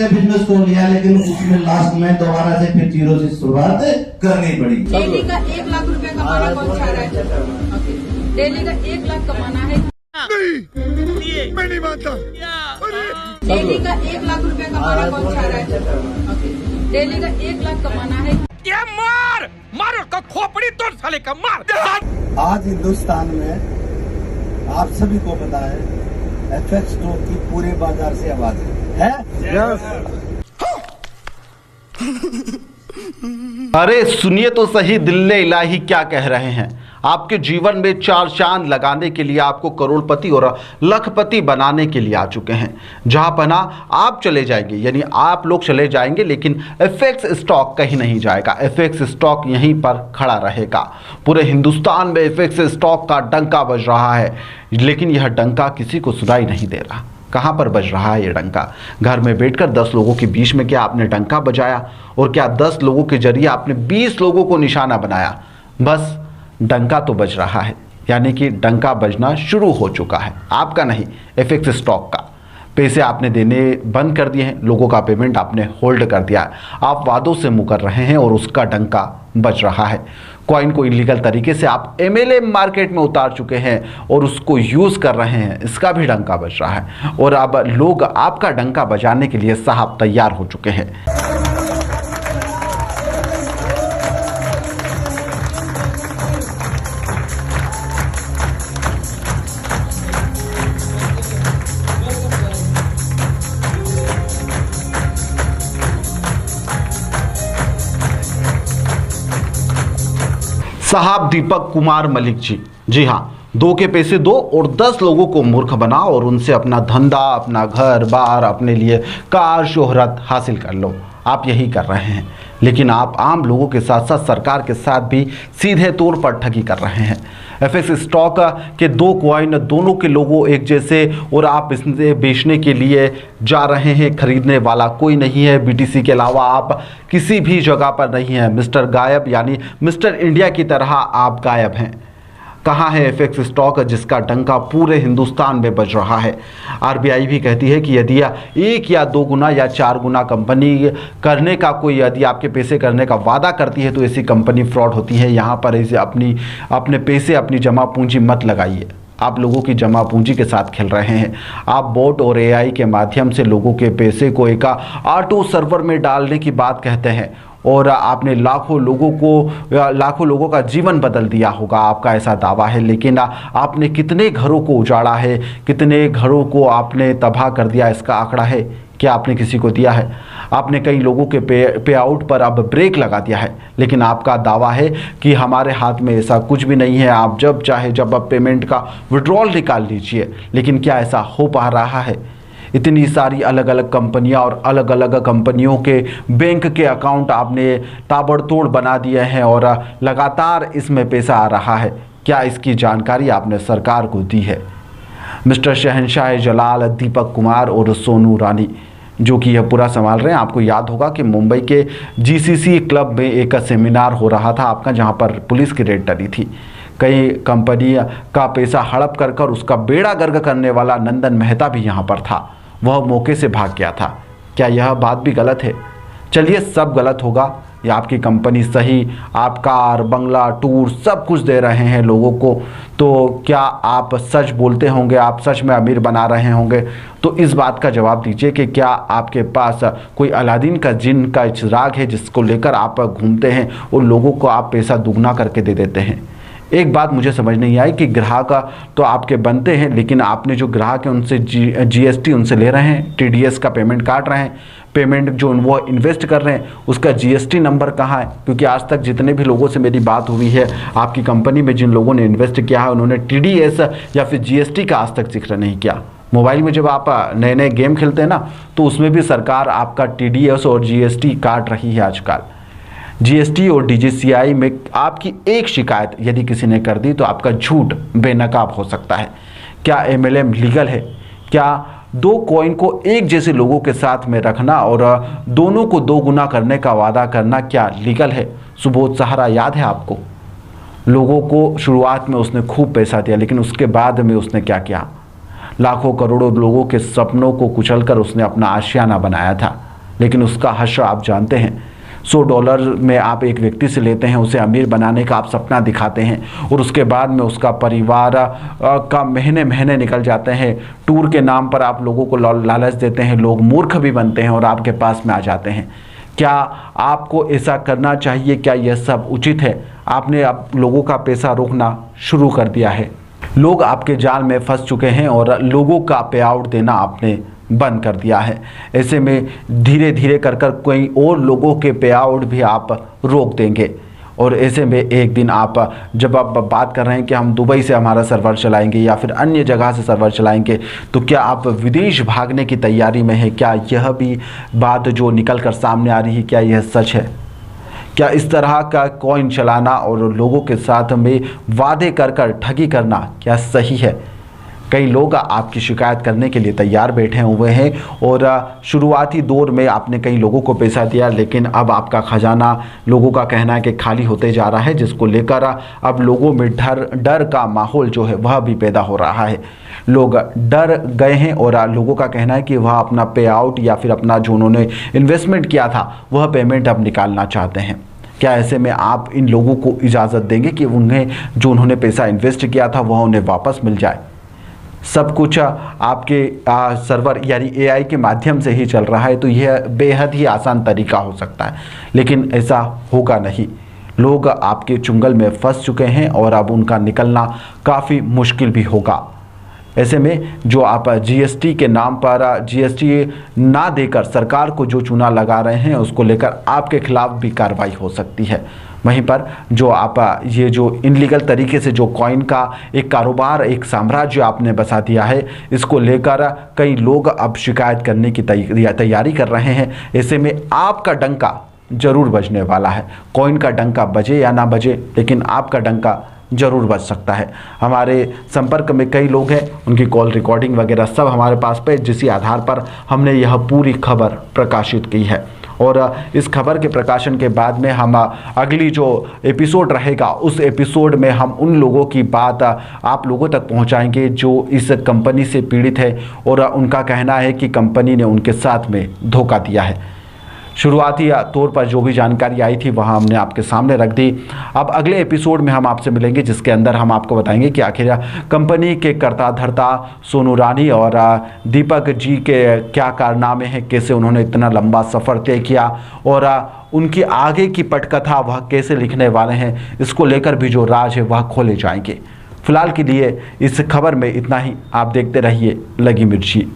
का बिजनेस खोल लिया, लेकिन उसमें लास्ट में दोबारा से फिर जीरो से शुरुआत करनी पड़ी। डेली का 1 लाख रुपए कमाना कौन चाह रहा है? डेली का 1 लाख कमाना है? नहीं, मैं नहीं मानता। डेली का 1 लाख रुपए कमाना कौन चाह रहा है? डेली का 1 लाख कमाना है? ये मार उसका खोपड़ी तोड़ साले का मार। आज हिंदुस्तान में आप सभी को पता है एफएक्स स्टॉक की पूरे बाजार से आवाज है? अरे सुनिए तो सही दिल्ले इलाही क्या कह रहे हैं। आपके जीवन में 4 चांद लगाने के लिए, आपको करोड़पति और लखपति बनाने के लिए आ चुके हैं। जहां पना आप चले जाएंगे, यानी आप लोग चले जाएंगे, लेकिन एफएक्स स्टॉक कहीं नहीं जाएगा। एफएक्स स्टॉक यहीं पर खड़ा रहेगा। पूरे हिंदुस्तान में एफएक्स स्टॉक का डंका बज रहा है, लेकिन यह डंका किसी को सुनाई नहीं दे रहा। कहाँ पर बज रहा है ये डंका? घर में बैठकर 10 लोगों के बीच में क्या आपने डंका बजाया? और क्या 10 लोगों के जरिए आपने 20 लोगों को निशाना बनाया? बस डंका तो बज रहा है, यानी कि डंका बजना शुरू हो चुका है। आपका नहीं, एफएक्स स्टॉक का। पैसे आपने देने बंद कर दिए हैं, लोगों का पेमेंट आपने होल्ड कर दिया है। आप वादों से मुकर रहे हैं और उसका डंका बज रहा है। कॉइन को इलीगल तरीके से आप MLM मार्केट में उतार चुके हैं और उसको यूज़ कर रहे हैं, इसका भी डंका बज रहा है। और अब लोग आपका डंका बजाने के लिए साहब तैयार हो चुके हैं। साहब दीपक कुमार मलिक जी हाँ, 2 के पैसे दो और 10 लोगों को मूर्ख बनाओ और उनसे अपना धंधा, अपना घर बार, अपने लिए कार शोहरत हासिल कर लो। आप यही कर रहे हैं, लेकिन आप आम लोगों के साथ साथ सरकार के साथ भी सीधे तौर पर ठगी कर रहे हैं। एफएक्स स्टॉक के 2 कॉइन, दोनों के लोगो एक जैसे, और आप इसे बेचने के लिए जा रहे हैं। खरीदने वाला कोई नहीं है। BTC के अलावा आप किसी भी जगह पर नहीं हैं। मिस्टर गायब, यानी मिस्टर इंडिया की तरह आप गायब हैं। कहाँ है एफएक्स स्टॉक जिसका डंका पूरे हिंदुस्तान में बज रहा है? RBI भी कहती है कि यदि 1 या 2 गुना या 4 गुना कंपनी करने का कोई, यदि आपके पैसे करने का वादा करती है तो ऐसी कंपनी फ्रॉड होती है। यहाँ पर ऐसे अपने पैसे, अपनी जमा पूंजी मत लगाइए। आप लोगों की जमा पूंजी के साथ खेल रहे हैं। आप बोट और AI के माध्यम से लोगों के पैसे को एक ऑटो सर्वर में डालने की बात कहते हैं, और आपने लाखों लोगों का जीवन बदल दिया होगा, आपका ऐसा दावा है। लेकिन आपने कितने घरों को उजाड़ा है, कितने घरों को आपने तबाह कर दिया, इसका आंकड़ा है क्या आपने किसी को दिया है? आपने कई लोगों के पे आउट पर अब ब्रेक लगा दिया है, लेकिन आपका दावा है कि हमारे हाथ में ऐसा कुछ भी नहीं है, आप जब चाहे जब आप पेमेंट का विड्रॉल निकाल लीजिए। लेकिन क्या ऐसा हो पा रहा है? इतनी सारी अलग अलग कंपनियां और अलग अलग कंपनियों के बैंक के अकाउंट आपने ताबड़तोड़ बना दिए हैं और लगातार इसमें पैसा आ रहा है। क्या इसकी जानकारी आपने सरकार को दी है? मिस्टर शहंशाह जलाल, दीपक कुमार और सोनू रानी जो कि यह पूरा संभाल रहे हैं। आपको याद होगा कि मुंबई के GCC क्लब में एक सेमिनार हो रहा था आपका, जहां पर पुलिस की रेड डली थी। कई कंपनी का पैसा हड़प कर उसका बेड़ा गर्क करने वाला नंदन मेहता भी यहाँ पर था। वह मौके से भाग गया था। क्या यह बात भी गलत है? चलिए, सब गलत होगा या आपकी कंपनी सही, आप कार, बंगला, टूर सब कुछ दे रहे हैं लोगों को, तो क्या आप सच बोलते होंगे, आप सच में अमीर बना रहे होंगे? तो इस बात का जवाब दीजिए कि क्या आपके पास कोई अलादीन का जिन का चिराग है जिसको लेकर आप घूमते हैं और लोगों को आप पैसा दुगना करके दे देते हैं? एक बात मुझे समझ नहीं आई कि ग्राहक तो आपके बनते हैं, लेकिन आपने जो ग्राहक है उनसे GST उनसे ले रहे हैं, TDS का पेमेंट काट रहे हैं। पेमेंट जो वो इन्वेस्ट कर रहे हैं उसका GST नंबर कहाँ है? क्योंकि आज तक जितने भी लोगों से मेरी बात हुई है, आपकी कंपनी में जिन लोगों ने इन्वेस्ट किया है उन्होंने TDS या फिर GST का आज तक जिक्र नहीं किया। मोबाइल में जब आप नए नए गेम खेलते हैं ना, तो उसमें भी सरकार आपका TDS और GST काट रही है आजकल। GST और DGCI में आपकी एक शिकायत यदि किसी ने कर दी तो आपका झूठ बेनकाब हो सकता है। क्या MLM लीगल है? क्या 2 कॉइन को एक जैसे लोगों के साथ में रखना और दोनों को 2 गुना करने का वादा करना क्या लीगल है? सुबोध सहारा याद है आपको? लोगों को शुरुआत में उसने खूब पैसा दिया, लेकिन उसके बाद में उसने क्या किया? लाखों करोड़ों लोगों के सपनों को कुचलकर उसने अपना आशियाना बनाया था। लेकिन उसका हश्र आप जानते हैं। $100 में आप एक व्यक्ति से लेते हैं, उसे अमीर बनाने का आप सपना दिखाते हैं और उसके बाद में उसका परिवार का महीने महीने निकल जाते हैं। टूर के नाम पर आप लोगों को लालच देते हैं, लोग मूर्ख भी बनते हैं और आपके पास में आ जाते हैं। क्या आपको ऐसा करना चाहिए? क्या यह सब उचित है? आपने अब लोगों का पैसा रोकना शुरू कर दिया है। लोग आपके जाल में फंस चुके हैं और लोगों का पे आउट देना आपने बंद कर दिया है। ऐसे में धीरे धीरे कर कई और लोगों के पे आउट भी आप रोक देंगे और ऐसे में एक दिन आप जब आप बात कर रहे हैं कि हम दुबई से हमारा सर्वर चलाएंगे या फिर अन्य जगह से सर्वर चलाएंगे, तो क्या आप विदेश भागने की तैयारी में है? क्या यह भी बात जो निकल कर सामने आ रही है, क्या यह सच है? क्या इस तरह का कॉइन चलाना और लोगों के साथ में वादे कर ठगी करना क्या सही है? कई लोग आपकी शिकायत करने के लिए तैयार बैठे हुए हैं और शुरुआती दौर में आपने कई लोगों को पैसा दिया, लेकिन अब आपका खजाना लोगों का कहना है कि खाली होते जा रहा है, जिसको लेकर अब लोगों में डर का माहौल जो है वह भी पैदा हो रहा है। लोग डर गए हैं और लोगों का कहना है कि वह अपना पे आउट या फिर अपना जो उन्होंने इन्वेस्टमेंट किया था वह पेमेंट अब निकालना चाहते हैं। क्या ऐसे में आप इन लोगों को इजाज़त देंगे कि उन्हें जो उन्होंने पैसा इन्वेस्ट किया था वह उन्हें वापस मिल जाए? सब कुछ आपके सर्वर यानी AI के माध्यम से ही चल रहा है, तो यह बेहद ही आसान तरीका हो सकता है, लेकिन ऐसा होगा नहीं। लोग आपके चुंगल में फंस चुके हैं और अब उनका निकलना काफ़ी मुश्किल भी होगा। ऐसे में जो आप GST के नाम पर GST ना देकर सरकार को जो चूना लगा रहे हैं, उसको लेकर आपके खिलाफ भी कार्रवाई हो सकती है। वहीं पर जो आप ये जो इनलीगल तरीके से जो कॉइन का एक कारोबार, एक साम्राज्य आपने बसा दिया है, इसको लेकर कई लोग अब शिकायत करने की तैयारी कर रहे हैं। ऐसे में आपका डंका जरूर बजने वाला है। कॉइन का डंका बजे या ना बजे, लेकिन आपका डंका जरूर बच सकता है। हमारे संपर्क में कई लोग हैं, उनकी कॉल रिकॉर्डिंग वगैरह सब हमारे पास पे, जिसी आधार पर हमने यह पूरी खबर प्रकाशित की है। और इस खबर के प्रकाशन के बाद में हम अगली जो एपिसोड रहेगा उस एपिसोड में हम उन लोगों की बात आप लोगों तक पहुंचाएंगे जो इस कंपनी से पीड़ित है और उनका कहना है कि कंपनी ने उनके साथ में धोखा दिया है। शुरुआती तौर पर जो भी जानकारी आई थी वहाँ हमने आपके सामने रख दी। अब अगले एपिसोड में हम आपसे मिलेंगे, जिसके अंदर हम आपको बताएंगे कि आखिर कंपनी के कर्ता धर्ता सोनू रानी और दीपक जी के क्या कारनामे हैं, कैसे उन्होंने इतना लंबा सफ़र तय किया और उनकी आगे की पटकथा वह कैसे लिखने वाले हैं, इसको लेकर भी जो राज है वह खोले जाएंगे। फिलहाल के लिए इस खबर में इतना ही। आप देखते रहिए लगी मिर्ची।